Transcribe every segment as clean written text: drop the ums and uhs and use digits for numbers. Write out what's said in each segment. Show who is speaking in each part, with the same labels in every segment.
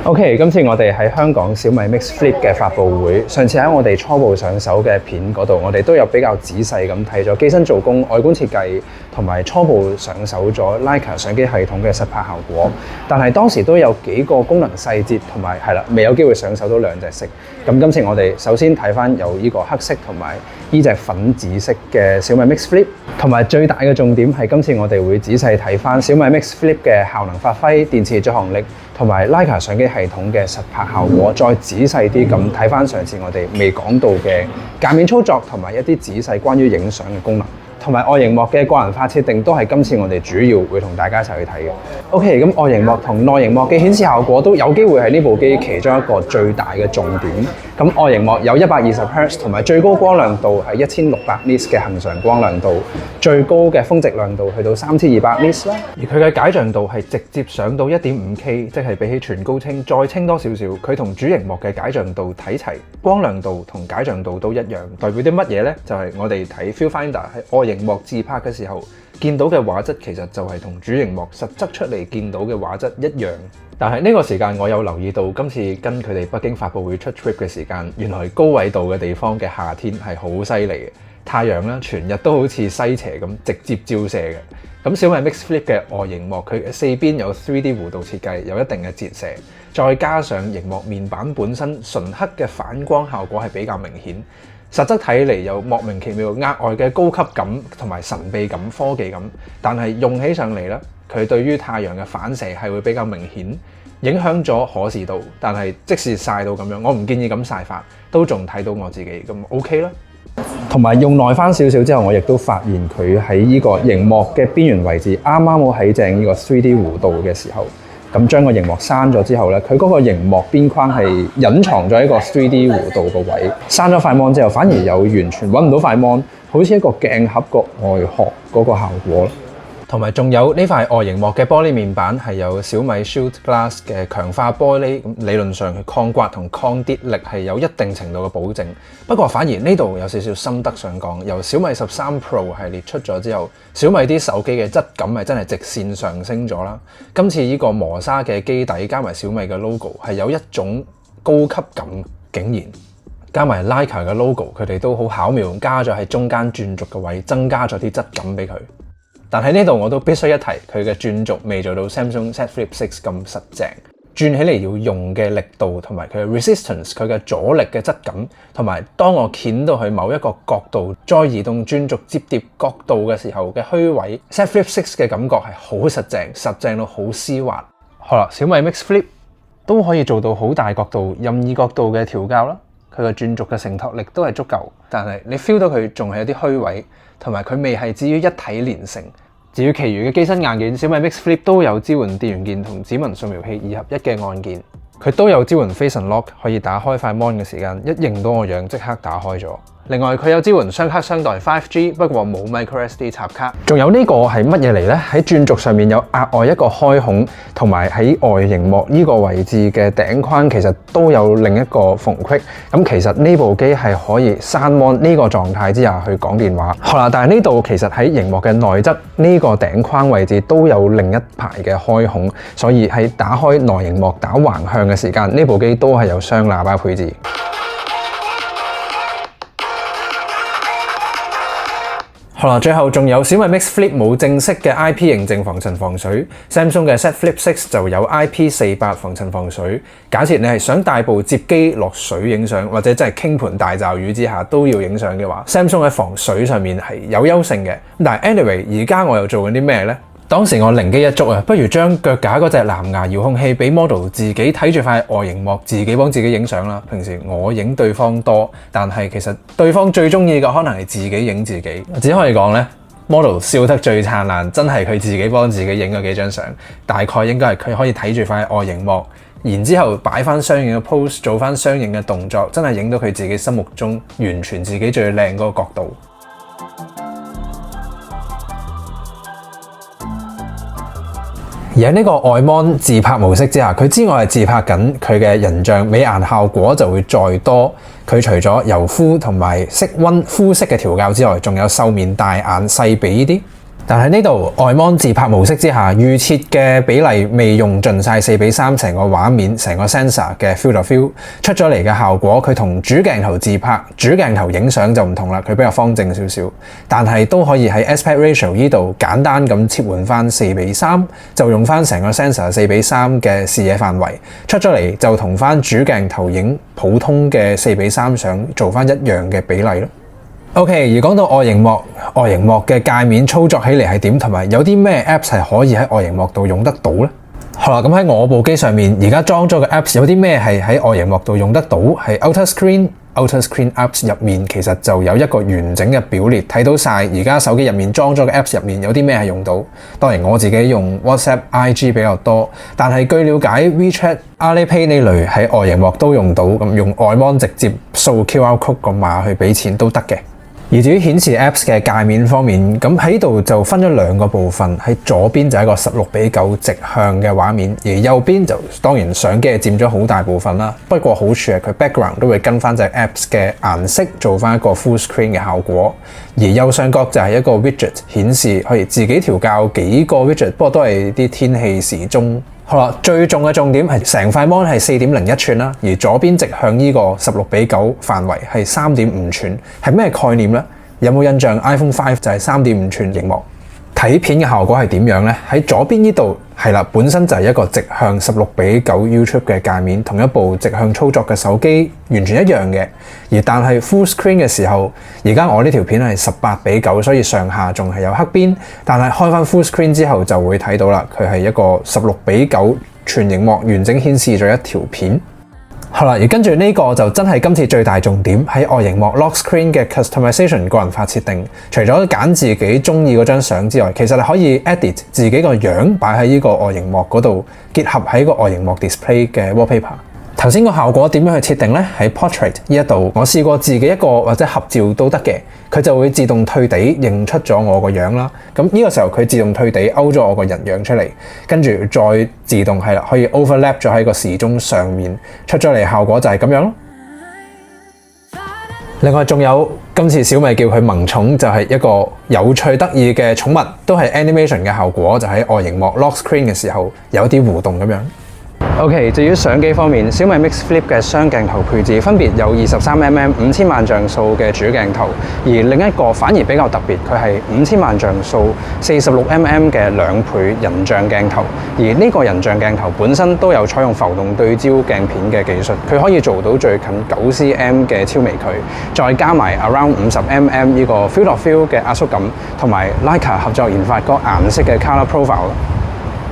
Speaker 1: OK， 今次我哋喺香港小米 Mix Flip 嘅發佈會，上次喺我哋初步上手嘅片嗰度，我哋都有比較仔細咁睇咗機身做工、外觀設計，同埋初步上手咗 Leica 相機系統嘅實拍效果。但係當時都有幾個功能細節同埋未有機會上手到兩隻色。咁今次我哋首先睇翻有呢個黑色同埋呢隻粉紫色嘅小米 Mix Flip， 同埋最大嘅重點係今次我哋會仔細睇翻小米 Mix Flip 嘅效能發揮、電池續航力同埋 Leica 相機系統嘅實拍效果，再仔細啲咁睇翻上次我哋未講到嘅界面操作同埋一啲仔細關於影相嘅功能。同埋外螢幕嘅個人化設定都係今次我哋主要會同大家一齊去睇嘅。OK， 咁外螢幕同內螢幕嘅顯示效果都有機會係呢部機其中一個最大嘅重點。咁外螢幕有120Hz 同埋最高光亮度係1600 nits 嘅恆常光亮度，最高嘅峰值亮度去到3200 nits 啦。而佢嘅解像度係直接上到 1.5K， 即係比起全高清再清多少少。佢同主螢幕嘅解像度睇齊，光亮度同解像度都一樣。代表啲乜嘢呢？就係我哋睇 Viewfinder 喺外螢幕自拍嘅時候，見到嘅畫質其實就係同主螢幕實質出嚟見到嘅畫質一樣。但係呢個時間我有留意到，今次跟佢哋北京發佈會出 trip 嘅時間，原來高緯度嘅地方嘅夏天係好犀利嘅，太陽啦全日都好似西斜咁直接照射嘅。咁小米 Mix Flip 嘅外螢幕，佢四邊有 3D 弧度設計，有一定嘅折射，再加上螢幕面板本身純黑嘅反光效果係比較明顯。實質睇嚟有莫名其妙額外嘅高級感同埋神秘感、科技感，但係用起上嚟咧，佢對於太陽嘅反射係會比較明顯，影響咗可視度。但係即使曬到咁樣，我唔建議咁曬法，都仲睇到我自己咁 OK 啦。同埋用耐翻少少之後，我亦都發現佢喺呢個螢幕嘅邊緣位置，啱啱好喺正呢個 3D 弧度嘅時候。咁將個螢幕刪咗之後咧，佢嗰個螢幕邊框係隱藏咗一個 3D 弧度個位。刪咗塊 mon 之後，反而有完全揾唔到塊 mon，好似一個鏡盒個外殼嗰個效果。同埋仲有呢塊外螢幕嘅玻璃面板係有小米 Shield Glass 嘅強化玻璃，咁理論上佢抗刮同抗跌力係有一定程度嘅保證。不過反而呢度有少少心得想講，由小米13 Pro 系列出咗之後，小米啲手機嘅質感係真係直線上升咗啦。今次呢個磨砂嘅機底加埋小米嘅 logo 係有一種高級感，竟然加埋 Leica 嘅 logo， 佢哋都好巧妙加咗喺中間轉軸嘅位，增加咗啲質感俾佢。但係呢度我都必須一提，佢嘅轉軸未做到 Samsung Z Flip 6咁實淨，轉起嚟要用嘅力度同埋佢嘅 resistance， 佢嘅阻力嘅質感，同埋當我掀到去某一個角度，再移動轉軸摺疊角度嘅時候嘅虛位 Z Flip 6嘅感覺係好實淨到好絲滑。好啦，小米 Mix Flip 都可以做到好大角度、任意角度嘅調校啦。佢嘅轉軸嘅承托力都係足夠，但係你 feel 到佢仲係有啲虛位，同埋佢未係至於一體連成。至於其餘嘅機身硬件，小米 Mix Flip 都有支援電源鍵同指紋掃描器2合1嘅按鍵，佢都有支援 Face Unlock， 可以打開塊 mon 嘅時間，一認到我樣即刻打開咗。另外佢有支援雙卡雙待 5G， 不過冇 microSD 插卡。仲有呢個係乜嘢嚟呢？喺轉軸上面有額外一個開孔，同埋喺外螢幕呢個位置嘅頂框其實都有另一個縫隙。咁其實呢部機係可以閂 mon 呢個狀態之下去講電話。好啦，但係呢度其實喺螢幕嘅內側呢個頂框位置都有另一排嘅開孔，所以喺打開內螢幕打橫向嘅時間，呢部機都係有雙喇叭配置。好啦，最後仲有小米 Mix Flip 冇正式嘅 IP 認證防塵防水 ，Samsung 嘅 Z Flip 6就有 IP48 防塵防水。假設你係想帶部摺機落水影相，或者真係傾盆大驟雨之下都要影相嘅話 ，Samsung 喺防水上面係有優勝嘅。但係 anyway， 而家我又做緊啲咩呢？當時我靈機一觸啊，不如將腳架嗰隻藍牙遙控器俾 model 自己睇住塊外螢幕，自己幫自己影相啦。平時我影對方多，但係其實對方最中意嘅可能係自己影自己。只可以講呢 model 笑得最燦爛，真係佢自己幫自己影咗幾張相。大概應該係佢可以睇住塊外螢幕，然之後擺翻相應嘅 pose， 做翻相應嘅動作，真係影到佢自己心目中完全自己最靚嗰個角度。而喺呢個外 mon 自拍模式之下，佢之外係自拍緊佢嘅人像，美顏效果就會再多。佢除咗柔膚同埋色溫膚色嘅調校之外，仲有瘦面大眼細鼻呢啲。
Speaker 2: 但喺呢度外芒自拍模式之下，預設嘅比例未用盡晒4:3成個畫面，成個 sensor 嘅 field of view 出咗嚟嘅效果，佢同主鏡頭自拍、主鏡頭影相就唔同啦，佢比較方正少少，但係都可以喺 aspect ratio 呢度簡單咁切換翻4:3，就用翻成個 sensor 4:3嘅視野範圍出咗嚟，就同翻主鏡頭影普通嘅4:3相做翻一樣嘅比例咯。OK， 而講到外熒幕嘅界面操作起嚟係點，同埋有啲咩 Apps 係可以喺外熒幕度用得到呢？好啦，咁喺我部機上面而家裝咗嘅 Apps 有啲咩係喺外熒幕度用得到？係 Outer Screen Apps 入面其實就有一個完整嘅表列，睇到晒而家手機入面裝咗嘅 Apps 入面有啲咩係用到。當然我自己用 WhatsApp、IG 比較多，但係據了解 WeChat、Alipay 呢類喺外熒幕都用到，咁用外芒直接掃 QR Code 個碼去俾錢都得嘅。而至於顯示 Apps 嘅界面方面，咁喺度就分咗兩個部分，喺左邊就係一個16:9直向嘅畫面，而右邊就當然相機係佔咗好大部分啦。不過好處係佢 background 都會跟翻隻 Apps 嘅顏色做翻一個 full screen 嘅效果，而右上角就係一個 widget 顯示可以自己調校幾個 widget， 不過都係啲天氣時鐘。好啦，最重嘅重點係成塊 mon 係4.01寸啦，而左邊直向呢個16:9範圍係3.5寸，係咩概念呢？有冇印象 iPhone 5就係3.5寸螢幕？睇片嘅效果係點樣呢？喺左邊呢度係啦，本身就係一個直向16:9 YouTube 嘅界面，同一部直向操作嘅手機完全一樣嘅。而但係 full screen 嘅時候，而家我呢條片係18:9，所以上下仲係有黑邊。但係開翻 full screen 之後就會睇到啦，佢係一個16:9全螢幕完整顯示咗一條片。好啦，而跟住呢個就真係今次最大重點，喺外熒幕 Lock Screen 嘅 Customization 個人化設定。除咗揀自己中意嗰張相之外，其實你可以 edit 自己個樣擺喺呢個外熒幕嗰度，結合喺個外熒幕 display 嘅 wallpaper。頭先個效果點樣去設定呢？喺 Portrait 呢一度，我試過自己一個或者合照都得嘅，佢就會自動退地認出咗我個樣啦。咁呢個時候佢自動退地勾咗我個人樣出嚟，跟住再自動係啦，可以 overlap 咗喺個時鐘上面，出咗嚟效果就係咁樣咯。另外仲有今次小米叫佢萌寵，就係一個有趣得意嘅寵物，都係 animation 嘅效果，就喺外熒幕 lock screen 嘅時候有啲互動咁樣。OK， 至於相機方面，小米 Mix Flip 嘅雙鏡頭配置分別有 23mm 5000萬像素嘅主鏡頭，而另一個反而比較特別，佢係5000萬像素 46mm 嘅2倍人像鏡頭，而呢個人像鏡頭本身都有採用浮動對焦鏡片嘅技術，佢可以做到最近9cm 嘅超微距，再加埋 around 50mm 呢個 field of view 嘅壓縮感，同埋 Leica 合作研發嗰個顏色嘅 color profile。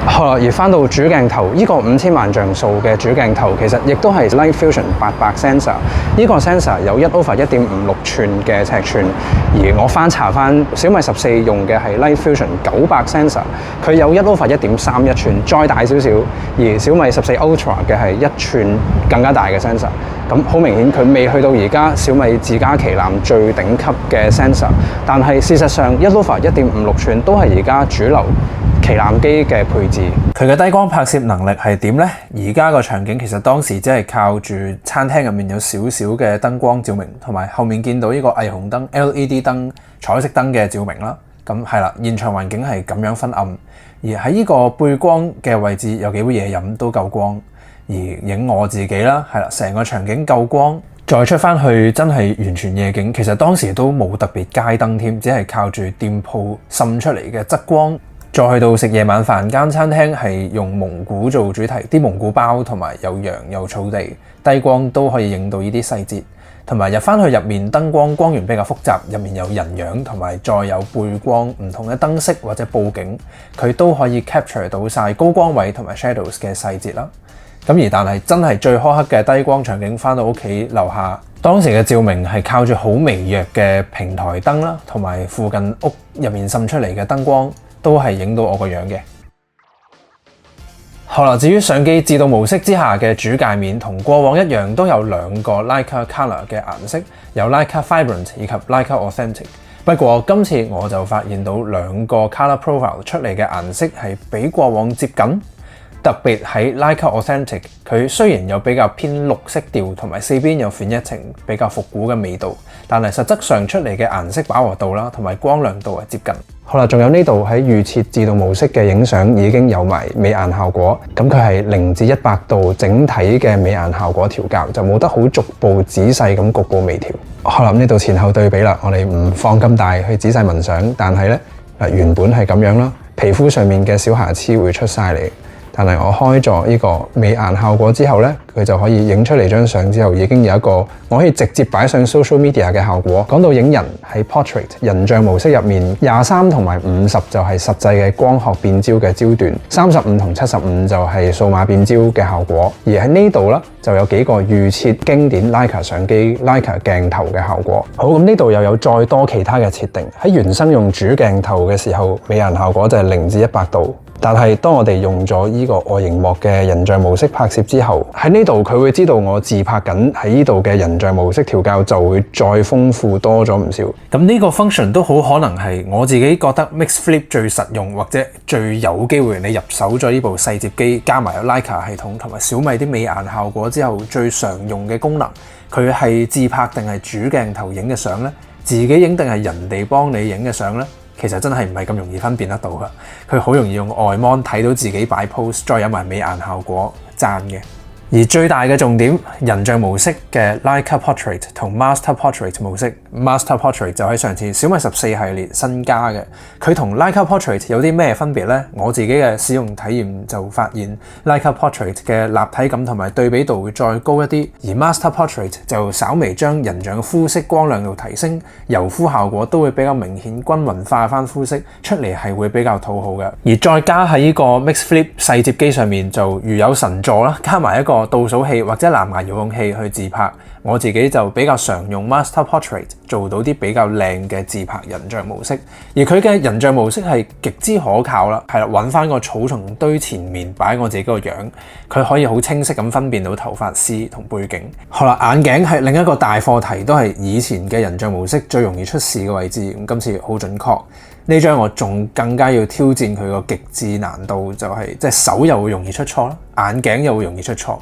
Speaker 2: 好啦，而翻到主鏡頭，呢個5000萬像素嘅主鏡頭其實亦都係 Light Fusion 800 sensor。呢個 sensor 有1/1.56寸嘅尺寸，而我翻查翻小米14用嘅係 Light Fusion 900 sensor， 佢有1/1.31寸，再大少少。而小米14 Ultra 嘅係1寸更加大嘅 sensor。咁好明顯佢未去到而家小米自家旗艦最頂級嘅 sensor， 但係事實上1/1.56寸都係而家主流旗艦機嘅配置。佢嘅低光拍攝能力係點呢？而家個場景其實當時只係靠住餐廳入面有少少嘅燈光照明，同埋後面見到呢個霓虹燈、LED 燈、彩色燈嘅照明啦。咁係啦，現場環境係咁樣昏暗，而喺呢個背光嘅位置有幾杯嘢飲都夠光。而影我自己啦，係啦，成個場景夠光，再出翻去真係完全夜景。其實當時都冇特別街燈添，只係靠住店鋪滲出嚟嘅側光。再去到食夜晚飯間餐廳係用蒙古做主題，啲蒙古包同埋有羊有草地，低光都可以影到呢啲細節。同埋入翻去入面燈光光源比較複雜，入面有人樣同埋再有背光唔同嘅燈飾或者佈景，佢都可以 capture 到晒高光位同埋 shadows 嘅細節啦。咁而但係真係最苛刻嘅低光場景，翻到屋企樓下，當時嘅照明係靠住好微弱嘅平台燈啦，同埋附近屋入面滲出嚟嘅燈光，都係影到我個樣嘅。好啦，至於相機自動模式之下嘅主界面，同過往一樣都有兩個 Leica Color 嘅顏色，有 Leica Vibrant 以及 Leica Authentic。不過今次我就發現到兩個 Color Profile 出嚟嘅顏色係比過往接近。特別喺 Leica Authentic， 佢雖然有比較偏綠色調同埋四邊有 vignetting 比較復古嘅味道，但係實質上出嚟嘅顏色飽和度啦同埋光亮度係接近。好啦，仲有呢度喺預設自動模式嘅影相已經有埋美顏效果，咁佢係0至100度整體嘅美顏效果調校，就冇得好逐步仔細咁局部微調。好啦，呢度前後對比啦，我哋唔放咁大去仔細聞相，但係咧原本係咁樣啦，皮膚上面嘅小瑕疵會出晒嚟。但係我開咗呢個美顏效果之後咧，佢就可以影出嚟張相之後已經有一個我可以直接擺上 social media 嘅效果。講到影人喺 portrait 人像模式入面，23同埋50就係實際嘅光學變焦嘅焦段，35同75就係數碼變焦嘅效果。而喺呢度咧就有幾個預設經典 Leica 相機 Leica 鏡頭嘅效果。好，咁呢度又有再多其他嘅設定。喺原生用主鏡頭嘅時候，美顏效果就係0至100度。但係當我哋用咗呢個外螢幕嘅人像模式拍攝之後，喺呢度佢會知道我自拍緊，喺呢度嘅人像模式調校就會再豐富多咗唔少。咁呢個 function 都好可能係我自己覺得 Mix Flip 最實用或者最有機會你入手咗呢部細摺機，加埋有 Leica 系統同埋小米啲美顏效果之後最常用嘅功能。佢係自拍定係主鏡頭影嘅相呢？自己影定係人哋幫你影嘅相呢？其實真係唔係咁容易分辨得到㗎，佢好容易用外 mon 睇到自己擺 pose， 再有埋美顏效果讚嘅。而最大嘅重點，人像模式嘅 Leica Portrait 同 Master Portrait 模式 ，Master Portrait 就喺上次小米14系列新加嘅。佢同 Leica Portrait 有啲咩分別呢？我自己嘅使用體驗就發現 Leica Portrait 嘅立體感同埋對比度會再高一啲，而 Master Portrait 就稍微將人像嘅膚色光亮度提升，油膚效果都會比較明顯均勻化翻膚色，出嚟係會比較討好嘅。而再加喺呢個 Mix Flip 細摺機上面就如有神助啦，加埋一個倒數器或者藍牙遙控器去自拍，我自己就比較常用 Master Portrait 做到啲比較靚嘅自拍人像模式，而佢嘅人像模式係極之可靠啦，係啦，揾翻個草叢堆前面擺我自己個樣，佢可以好清晰咁分辨到頭髮絲同背景。好啦，眼鏡係另一個大課題，都係以前嘅人像模式最容易出事嘅位置，咁今次好準確。呢張我仲更加要挑戰佢個極致難度，就係即係手又會容易出錯啦，眼鏡又會容易出錯。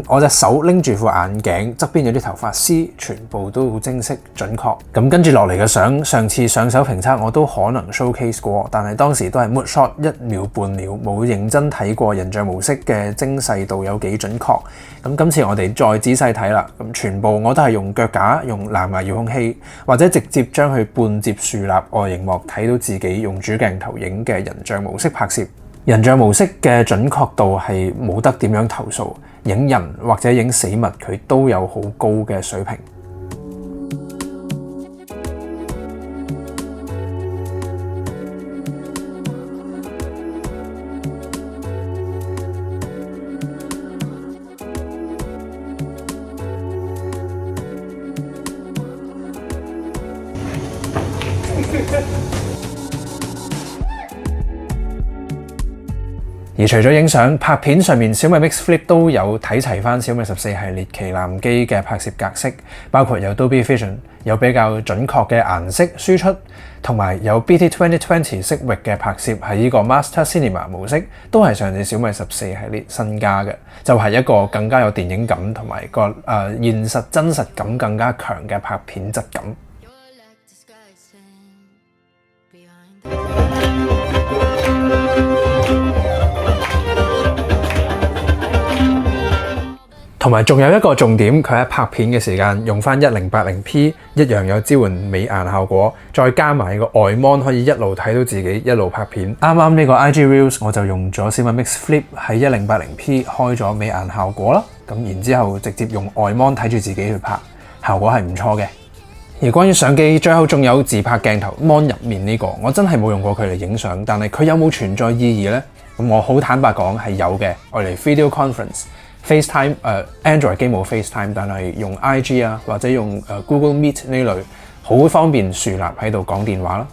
Speaker 2: 我隻手拎住副眼鏡，側邊有啲頭髮絲，全部都好精晰準確。咁跟住落嚟嘅相，上次上手評測我都可能 showcase 過，但係當時都係 mood shot 1秒半秒，冇認真睇過人像模式嘅精細度有幾準確。咁今次我哋再仔細睇啦，咁全部我都係用腳架、用藍牙遙控器，或者直接將佢半接豎立外螢幕，睇到自己用主鏡頭影嘅人像模式拍攝。人像模式嘅準確度係冇得點樣投訴，影人或者影死物佢都有好高嘅水平。而除咗影相，拍片上面小米 Mix Flip 都有睇齊翻小米14系列旗艦機嘅拍攝格式，包括有 Dolby Vision， 有比較準確嘅顏色輸出，同埋有 BT2020 色域嘅拍攝喺呢個 Master Cinema 模式，都係上次小米14系列新加嘅，就係一個更加有電影感同埋個現實真實感更加強嘅拍片質感。同埋仲有一個重點，佢喺拍片嘅時間用翻 1080P， 一樣有支援美顏效果，再加埋個外 mon 可以一路睇到自己一路拍片。啱啱呢個 IG Reels 我就用咗小米 Mix Flip 喺 1080P 開咗美顏效果啦，咁然之後直接用外 mon 睇住自己去拍，效果係唔錯嘅。而關於相機，最後仲有自拍鏡頭 mon 入面呢個，我真係冇用過佢嚟影相，但係佢有冇存在意義呢？咁我好坦白講係有嘅，我嚟 video conference。FaceTime Android 機冇 FaceTime， 但係用 IG 啊或者用Google Meet 呢類好方便豎立喺度講電話啦。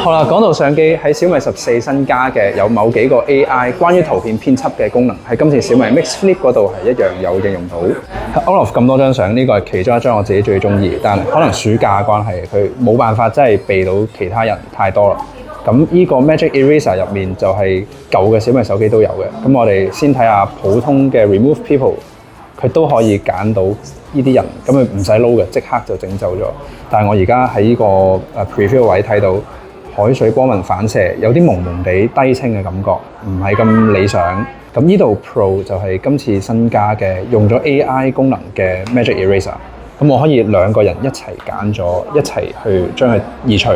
Speaker 1: 好啦，講到相機喺小米14新加嘅有某幾個 AI 關於圖片編輯嘅功能，喺今次小米 Mix Flip 嗰度係一樣有應用到。Out of 咁多張相，呢個係其中一張我自己最中意，但可能暑假關係，佢冇辦法真係避到其他人太多啦。咁呢個 Magic Eraser 入面就係舊嘅小米手機都有嘅。咁我哋先睇下普通嘅 Remove People， 佢都可以揀到呢啲人，咁佢唔使撈嘅，即刻就整走咗。但係我而家喺呢個Preview 位睇到海水光紋反射，有啲朦朦地低清嘅感覺，唔係咁理想。咁呢度 Pro 就係今次新加嘅用咗 AI 功能嘅 Magic Eraser。咁我可以兩個人一齊揀咗，一齊去將佢移除。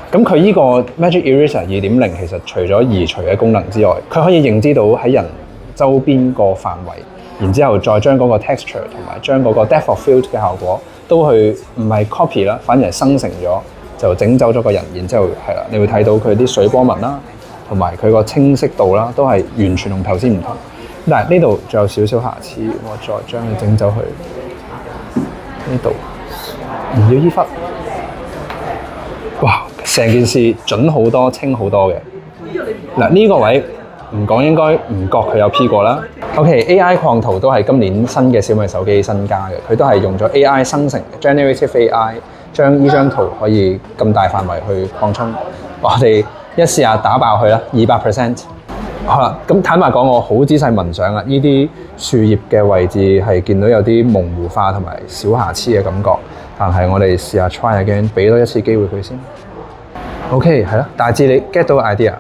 Speaker 1: 咁佢呢個 Magic Eraser 2.0其實除咗移除嘅功能之外，佢可以認知到喺人周邊個範圍，然之後再將嗰個 texture 同埋將嗰個 depth of field 嘅效果都去唔係 copy 啦，反而係生成咗，就整走咗個人。然之後係啦，你會睇到佢啲水波紋啦，同埋佢個清晰度啦，都係完全同頭先唔同。但係呢度仲有少少瑕疵，我再將佢整走去呢度，唔要依忽。哇！成件事準好多，清好多嘅。嗱，呢個位唔講應該唔覺佢有 P 過啦。OK，AI 擴圖都係今年新嘅小米手機新加嘅，佢都係用咗 AI 生成 Generative AI， 將呢張圖可以咁大範圍去擴充。我哋一試下打爆佢啦，200%。好啦，咁坦白講，我好仔細聞相啦，呢啲樹葉嘅位置係見到有啲模糊化同埋小瑕疵嘅感覺。但係我哋試下 try again， 俾多一次機會佢先。OK， 係啦，大致你 get 到 idea。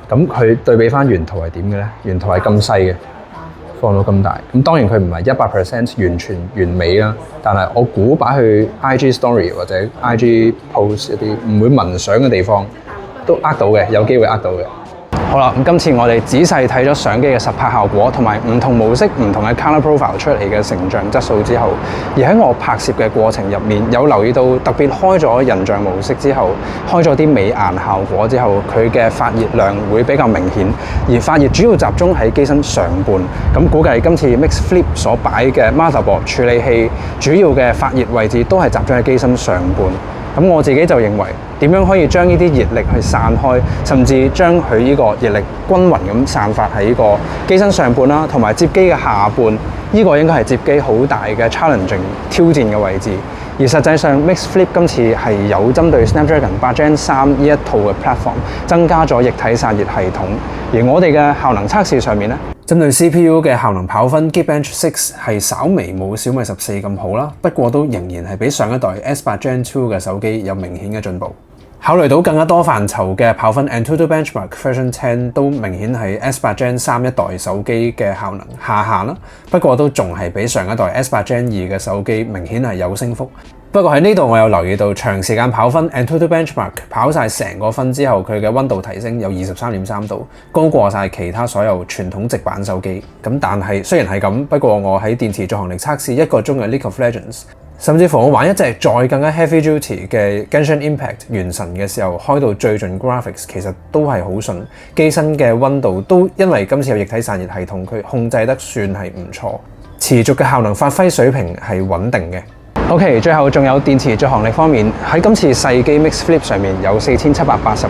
Speaker 1: 咁佢對比翻原圖係點嘅咧？原圖係咁細嘅，放到咁大。咁當然佢唔係100% 完全完美啦，但係我估擺去 IG Story 或者 IG Post 一啲唔會聞相嘅地方，都呃到嘅，有機會呃到嘅。好啦，咁今次我哋仔細睇咗相機嘅實拍效果，同埋唔同模式、唔同嘅 color profile 出嚟嘅成像質素之後，而喺我拍攝嘅過程入面，有留意到特別開咗人像模式之後，開咗啲美顏效果之後，佢嘅發熱量會比較明顯，而發熱主要集中喺機身上半。咁估計今次 Mix Flip 所擺嘅 motherboard 處理器主要嘅發熱位置都係集中喺機身上半。咁我自己就認為點樣可以將呢啲熱力去散開，甚至將佢呢個熱力均勻咁散發喺呢個機身上半啦，同埋接機嘅下半，呢個應該係接機好大嘅 challenging 挑戰嘅位置。而實際上 Mix Flip 今次係有針對 Snapdragon 8 Gen 3呢一套嘅 platform 增加咗液體散熱系統，而我哋嘅效能測試上面咧，針對 CPU 嘅效能跑分 Geekbench 6係稍微冇小米14咁好啦，不過都仍然係比上一代 S8 Gen 2嘅手機有明顯嘅進步。考慮到更加多範疇嘅跑分 Antutu Benchmark Version 10都明顯係 S8 Gen 3一代手機嘅效能下限啦，不過都仲係比上一代 S8 Gen 2嘅手機明顯係有升幅。不過喺呢度我有留意到長時間跑分 Antutu Benchmark 跑晒成個分之後，佢嘅溫度提升有 23.3 度，高過晒其他所有傳統直板手機。咁但係雖然係咁，不過我喺電池續航力測試1個鐘嘅 League of Legends，甚至乎我玩一隻再更加 heavy duty 嘅 Genshin Impact 原神嘅時候，開到最盡 graphics 其實都係好順，機身嘅溫度都因為今次有液體散熱系統，佢控制得算係唔錯，持續嘅效能發揮水平係穩定嘅。OK， 最後仲有電池續航力方面，喺今次細機 Mix Flip 上面有4780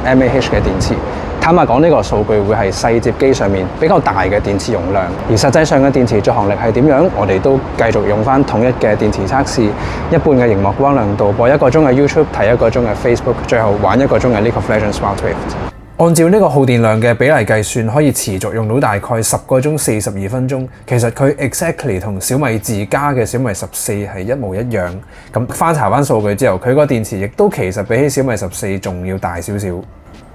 Speaker 1: mAh 嘅電池。坦白講，呢個數據會係細摺機上面比較大嘅電池容量，而實際上嘅電池續航力係點樣？我哋都繼續用翻統一嘅電池測試，一半嘅熒幕光亮度，播1個鐘嘅 YouTube， 睇1個鐘嘅 Facebook， 最後玩1個鐘嘅 League of Legends Wild Rift。按照呢個耗電量嘅比例計算，可以持續用到大概10個鐘42分鐘。其實佢 exactly 同小米自家嘅小米14係一模一樣。咁翻查翻數據之後，佢個電池亦都其實比起小米14仲要大少少。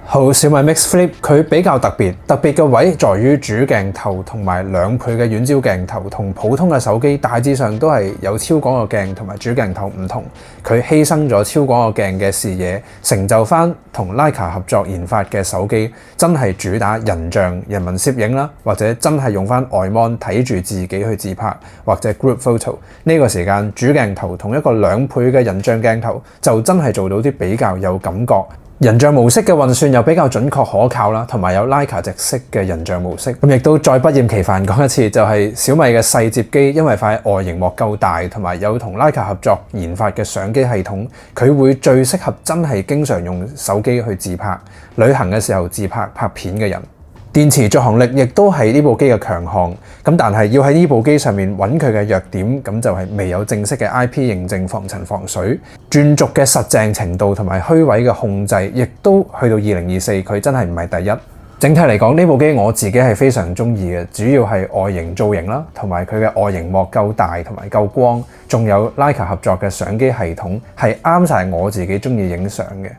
Speaker 1: 好，小米 Mix Flip 佢比較特別嘅位在於主鏡頭同埋2倍嘅遠焦鏡頭，同普通嘅手機大致上都係有超廣角鏡同埋主鏡頭唔同。佢犧牲咗超廣角鏡嘅視野，成就翻同 Leica 合作研發嘅手機，真係主打人像人文攝影啦，或者真係用翻外 mon 睇住自己去自拍或者 group photo。呢個時間主鏡頭同一個2倍嘅人像鏡頭就真係做到啲比較有感覺
Speaker 2: 人像模式嘅運算又比較準確可靠啦，同埋有 Leica 直式嘅人像模式。咁亦都再不厭其煩講一次，就係小米嘅細摺機，因為塊外螢幕夠大，同埋有同 Leica 合作研發嘅相機系統，佢會最適合真係經常用手機去自拍、旅行嘅時候自拍拍片嘅人。電池續航力亦都係呢部機嘅強項，咁但係要喺呢部機上面揾佢嘅弱點，咁就係未有正式嘅 IP 認證防塵防水，轉軸嘅實淨程度同埋虛位嘅控制，亦都去到2024佢真係唔係第一。整體嚟講，呢部機我自己係非常中意嘅，主要係外形造型啦，同埋佢嘅外螢幕夠大同埋夠光，仲有 Leica 合作嘅相機系統係啱晒我自己中意影相嘅。